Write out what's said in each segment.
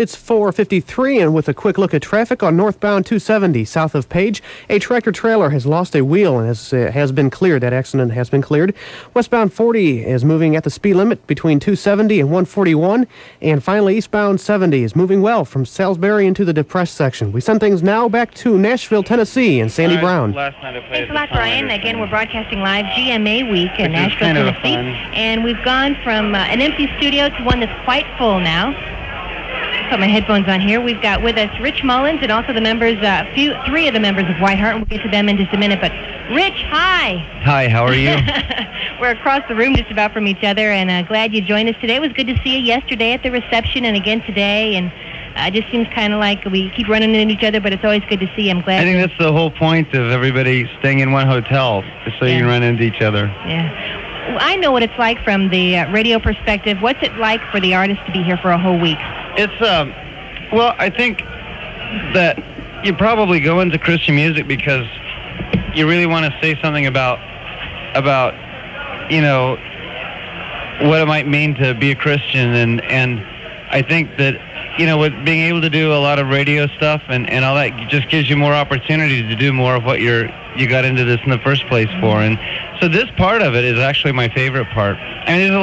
It's 4:53, and with a quick look at traffic on northbound 270 south of Page, a tractor-trailer has lost a wheel and has been cleared. That accident has been cleared. Westbound 40 is moving at the speed limit between 270 and 141, and finally eastbound 70 is moving well from Salisbury into the depressed section. We send things now back to Nashville, Tennessee, and Sandy Brown. Thanks a lot, Brian. Again, we're broadcasting live GMA week in Nashville, Tennessee, and we've gone from an empty studio to one that's quite full now. Put my headphones on here. We've got with us Rich Mullins and also the members, three of the members of White Heart, and we'll get to them in just a minute. But Rich, hi. Hi, how are you? We're across the room just about from each other, and glad you joined us today. It was good to see you yesterday at the reception and again today, and it just seems kind of like we keep running into each other, but it's always good to see you. I'm glad. I think that's the whole point of everybody staying in one hotel, so you can run into each other. Yeah. Well, I know what it's like from the radio perspective. What's it like for the artist to be here for a whole week? It's, well, I think that you probably go into Christian music because you really want to say something about, you know, what it might mean to be a Christian, and I think that, you know, with being able to do a lot of radio stuff and all that just gives you more opportunity to do more of what you got into this in the first place for. And so this part of it is actually my favorite part. I mean, there's a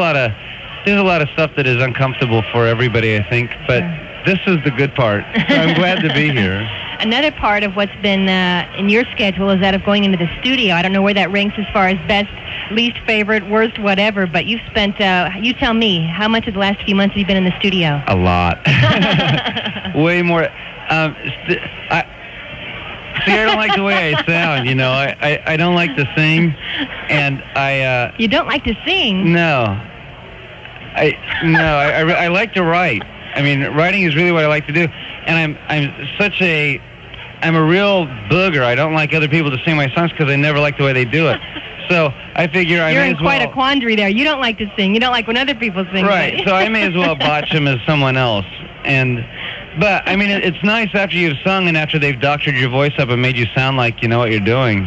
lot of stuff that is uncomfortable for everybody, I think, but this is the good part. So I'm glad to be here. Another part of what's been in your schedule is that of going into the studio. I don't know where that ranks as far as best, least favorite, worst, whatever, but you've spent, you tell me, how much of the last few months have you been in the studio? A lot. Way more. See, I don't like the way I sound, you know. I don't like to sing, and I... You don't like to sing? No. I like to write. I mean, writing is really what I like to do, and I'm a real booger. I don't like other people to sing my songs because I never like the way they do it. So I figure I may as well... You're in quite a quandary there. You don't like to sing. You don't like when other people sing. Right, so I may as well botch them as someone else. But, I mean, it's nice after you've sung and after they've doctored your voice up and made you sound like you know what you're doing.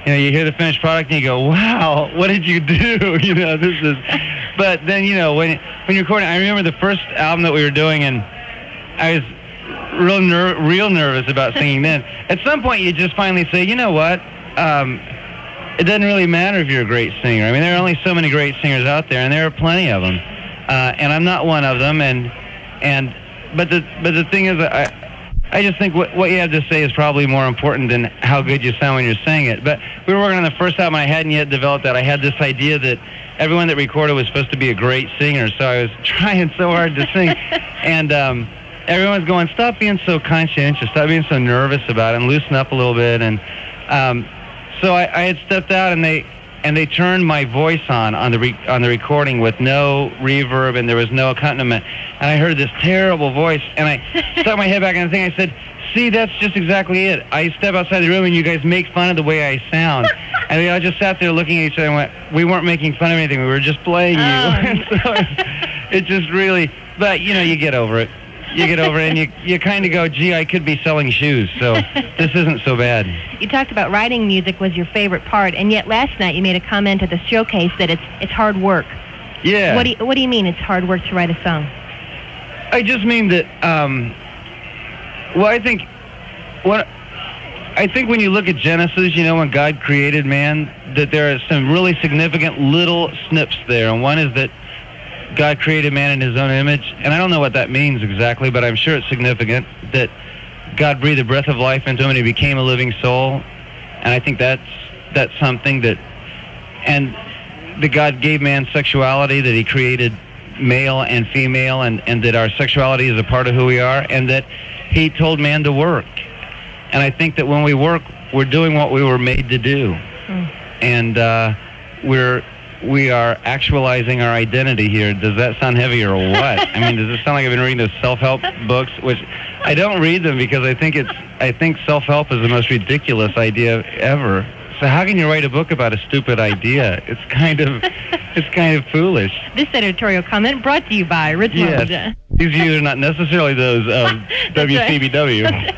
You know, you hear the finished product and you go, wow, what did you do? You know, this is... But then, you know, when you're recording, I remember the first album that we were doing, and I was real nervous about singing then. At some point, you just finally say, you know what? It doesn't really matter if you're a great singer. I mean, there are only so many great singers out there, and there are plenty of them. And I'm not one of them. But the thing is, I just think what you have to say is probably more important than how good you sound when you're saying it. But we were working on the first album, and I hadn't yet developed that. I had this idea that everyone that recorded was supposed to be a great singer, so I was trying so hard to sing. And everyone's going, stop being so conscientious, stop being so nervous about it, and loosen up a little bit. And so I had stepped out, and they turned my voice on the recording with no reverb, and there was no accompaniment. And I heard this terrible voice, and I stuck my head back on the thing. I said, see, that's just exactly it. I step outside the room, and you guys make fun of the way I sound. And they all just sat there looking at each other and went, we weren't making fun of anything. We were just playing you. And so it just really, but, you know, you get over it. You get over it, and you kind of go, gee, I could be selling shoes, so this isn't so bad. You talked about writing music was your favorite part, and yet last night you made a comment at the showcase that it's hard work. Yeah. What do you mean it's hard work to write a song? I just mean that, well, I think when you look at Genesis, you know, when God created man, that there are some really significant little snips there, and one is that God created man in his own image, and I don't know what that means exactly, but I'm sure it's significant that God breathed a breath of life into him and he became a living soul, and I think that's something that, and that God gave man sexuality, that he created male and female, and that our sexuality is a part of who we are, and that he told man to work. And I think that when we work, we're doing what we were made to do, and we are actualizing our identity here. Does that sound heavy or what? I mean, does it sound like I've been reading those self-help books? Which I don't read them because I think self-help is the most ridiculous idea ever. So how can you write a book about a stupid idea? It's kind of foolish. This editorial comment brought to you by Rich Mullins. Yes. These views are not necessarily those of WCBW.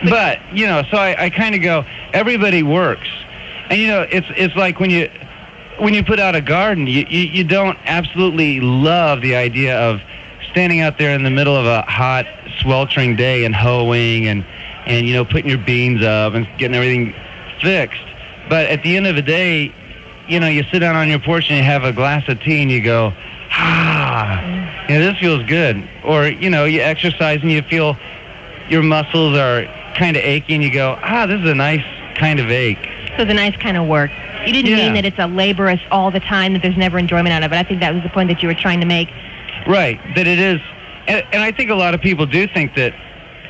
But, you know, so I kind of go, everybody works. And, you know, it's like when you put out a garden, you don't absolutely love the idea of standing out there in the middle of a hot, sweltering day and hoeing and putting your beans up and getting everything fixed. But at the end of the day, you sit down on your porch and you have a glass of tea and you go, this feels good. Or, you exercise and you feel your muscles are kind of achy and you go, this is a nice kind of ache. So it's a nice kind of work. You didn't mean that it's a laborious all the time, that there's never enjoyment out of it. I think that was the point that you were trying to make. Right, that it is. And I think a lot of people do think that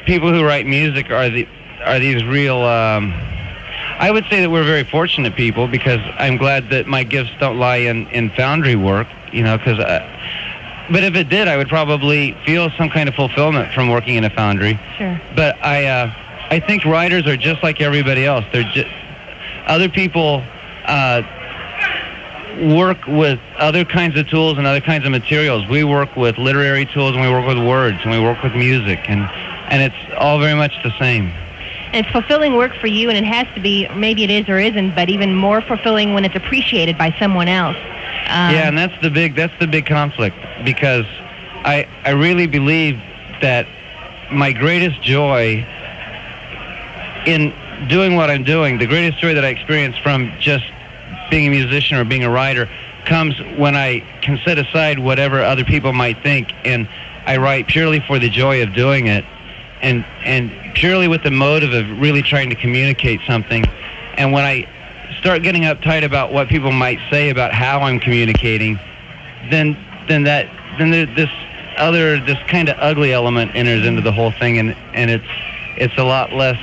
people who write music are these real... I would say that we're very fortunate people, because I'm glad that my gifts don't lie in foundry work, because... but if it did, I would probably feel some kind of fulfillment from working in a foundry. Sure. But I think writers are just like everybody else. They're just... Other people work with other kinds of tools and other kinds of materials. We work with literary tools, and we work with words, and we work with music, and it's all very much the same. And it's fulfilling work for you, and it has to be, maybe it is or isn't, but even more fulfilling when it's appreciated by someone else. Yeah, and that's the big conflict, because I really believe that my greatest joy in doing what I'm doing, the greatest joy that I experience from just being a musician or being a writer, comes when I can set aside whatever other people might think, and I write purely for the joy of doing it, and purely with the motive of really trying to communicate something. And when I start getting uptight about what people might say about how I'm communicating, then this kind of ugly element enters into the whole thing, and it's a lot less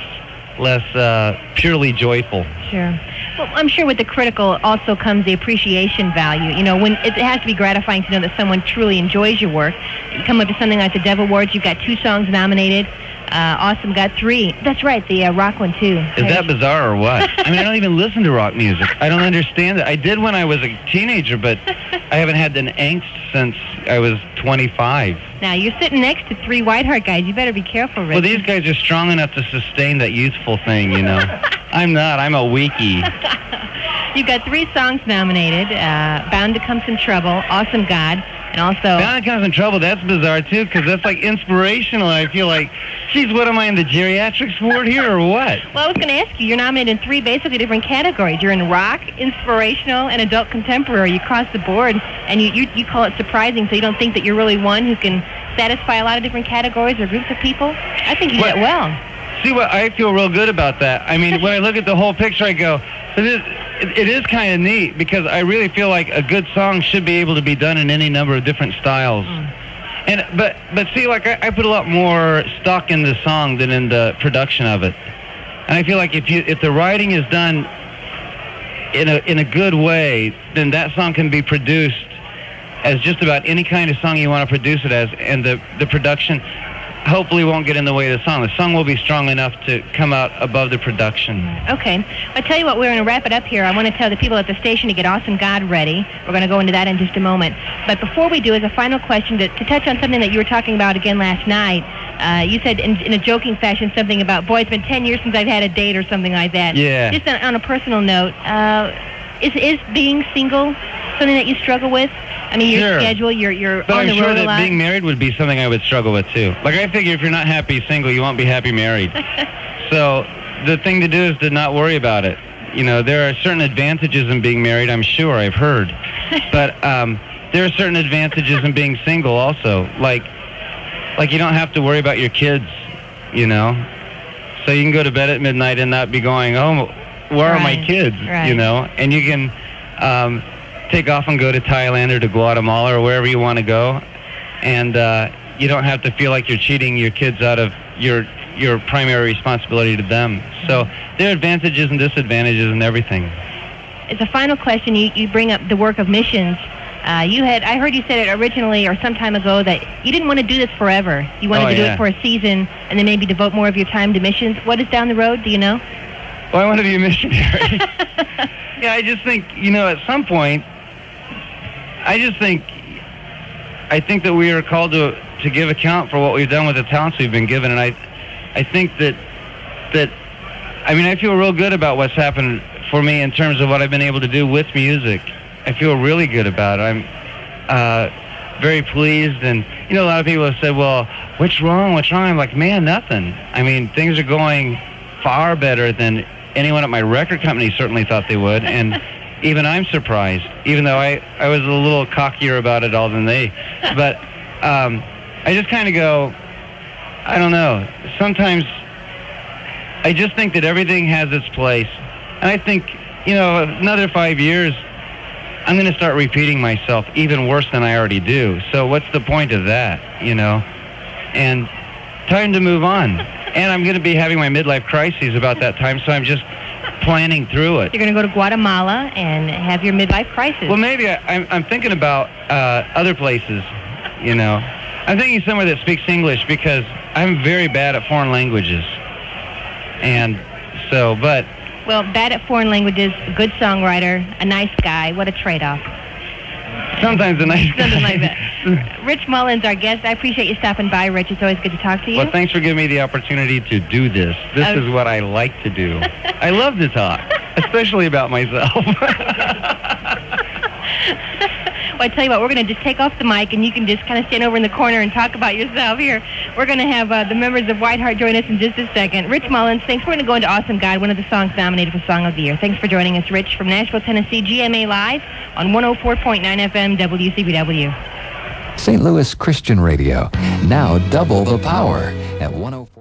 purely joyful. Sure. Well, I'm sure with the critical also comes the appreciation value. When it has to be gratifying to know that someone truly enjoys your work. You come up to something like the Dev Awards, you've got 2 songs nominated. Awesome got 3. That's right, the rock one too. Is that bizarre or what? I mean, I don't even listen to rock music. I don't understand it. I did when I was a teenager, but I haven't had an angst since I was 25. Now, you're sitting next to 3 Whiteheart guys. You better be careful, Rich. Well, these guys are strong enough to sustain that youthful thing, I'm not. I'm a weakie. You've got 3 songs nominated. Bound to Come Some Trouble, Awesome God, and also... Bound to Come Some Trouble, that's bizarre, too, because that's, inspirational. I feel like, geez, what am I in the geriatrics ward here, or what? Well, I was going to ask you, you're nominated in 3 basically different categories. You're in rock, inspirational, and adult contemporary. You cross the board, and you call it surprising, so you don't think that you're really one who can satisfy a lot of different categories or groups of people? I think you did it well. See, I feel real good about that. I mean, when I look at the whole picture, I go, it is kind of neat, because I really feel like a good song should be able to be done in any number of different styles. But see, I put a lot more stock in the song than in the production of it. And I feel like if the writing is done in a good way, then that song can be produced as just about any kind of song you want to produce it as, and the production hopefully won't get in the way of the song. The song will be strong enough to come out above the production. Okay. I'll tell you what, we're going to wrap it up here. I want to tell the people at the station to get Awesome God ready. We're going to go into that in just a moment. But before we do, as a final question, to touch on something that you were talking about again last night, you said in a joking fashion something about, boy, it's been 10 years since I've had a date or something like that. Yeah. Just on a personal note, is being single something that you struggle with? I mean, your schedule, you're but on the road a lot. I'm sure that being married would be something I would struggle with, too. I figure if you're not happy single, you won't be happy married. So the thing to do is to not worry about it. There are certain advantages in being married, I'm sure, I've heard. But there are certain advantages in being single also. Like you don't have to worry about your kids, So you can go to bed at midnight and not be going, oh, where are my kids, And you can... take off and go to Thailand or to Guatemala or wherever you want to go, and you don't have to feel like you're cheating your kids out of your primary responsibility to them. So there are advantages and disadvantages in everything. As a final question, you bring up the work of missions. I heard you said it originally or some time ago that you didn't want to do this forever. You wanted to do it for a season and then maybe devote more of your time to missions. What is down the road? Do you know? Well, I want to be a missionary. Yeah, I just think, at some point, I think that we are called to give account for what we've done with the talents we've been given, and I think that I feel real good about what's happened for me in terms of what I've been able to do with music. I feel really good about it. I'm very pleased, and you know, a lot of people have said, well, what's wrong? What's wrong? I'm like, man, nothing. I mean, things are going far better than anyone at my record company certainly thought they would, and even I'm surprised, even though I was a little cockier about it all than they. But I just kind of go, I don't know. Sometimes I just think that everything has its place. And I think, you know, another 5 years, I'm going to start repeating myself even worse than I already do. So what's the point of that, you know? And time to move on. And I'm going to be having my midlife crises about that time, so I'm just planning through it. You're going to go to Guatemala and have your midlife crisis. Well, maybe I'm thinking about other places, you know. I'm thinking somewhere that speaks English because I'm very bad at foreign languages. And so, but... Well, bad at foreign languages, a good songwriter, a nice guy. What a trade-off. Sometimes a nice guy. Something like that. Rich Mullins, our guest. I appreciate you stopping by, Rich. It's always good to talk to you. Well, thanks for giving me the opportunity to do this. This is what I like to do. I love to talk, especially about myself. Well, I tell you what, we're going to just take off the mic, and you can just kind of stand over in the corner and talk about yourself. Here, we're going to have the members of White Heart join us in just a second. Rich Mullins, thanks. We're going to go into Awesome God, one of the songs nominated for Song of the Year. Thanks for joining us, Rich, from Nashville, Tennessee, GMA Live on 104.9 FM WCBW. St. Louis Christian Radio, now double the power at 104.